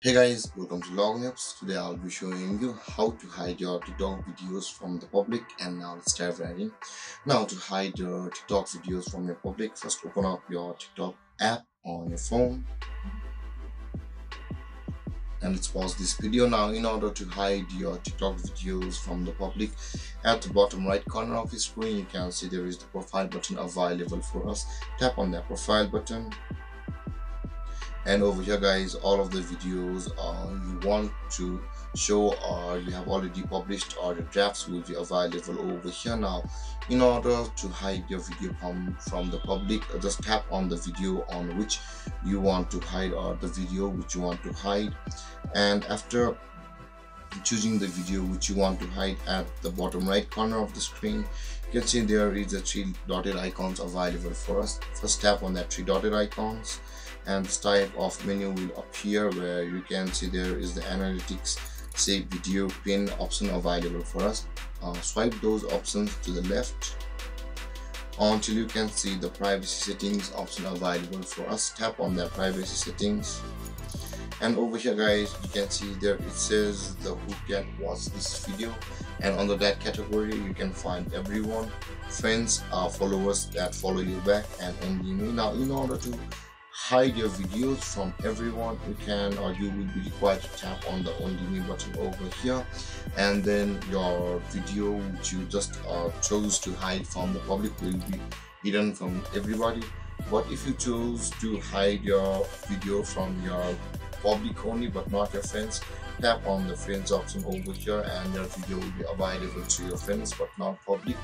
Hey guys, welcome to Lognips. Today I'll be showing you how to hide your TikTok videos from the public, and now let's dive right in. Now to hide your TikTok videos from your public, first open up your TikTok app on your phone and let's pause this video. Now in order to hide your TikTok videos from the public, at the bottom right corner of your screen you can see there is the profile button available for us. Tap on that profile button, and over here guys, all of the videos you want to show or you have already published or the drafts will be available over here. Now in order to hide your video from the public, just tap on the video on which you want to hide or the video which you want to hide, and after choosing the video which you want to hide, at the bottom right corner of the screen you can see there is the three dotted icons available for us. First tap on that three dotted icons and this type of menu will appear where you can see there is the analytics save video pin option available for us. Swipe those options to the left until you can see the privacy settings option available for us. Tap on that privacy settings, and over here guys you can see there it says the who can watch this video, and under that category you can find everyone, friends, followers that follow you back, and only me. Now in order to hide your videos from everyone, you can or you will be required to tap on the only me button over here, and then your video which you just chose to hide from the public will be hidden from everybody. But if you choose to hide your video from your public only but not your friends, tap on the friends option over here and your video will be available to your friends but not public.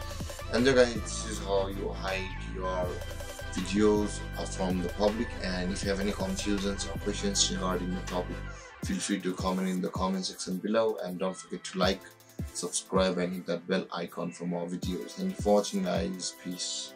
And there guys, this is how you hide your videos from the public. And if you have any confusions or questions regarding the topic, feel free to comment in the comment section below, and don't forget to like, subscribe and hit that bell icon for more videos. Thank you for watching guys. Peace.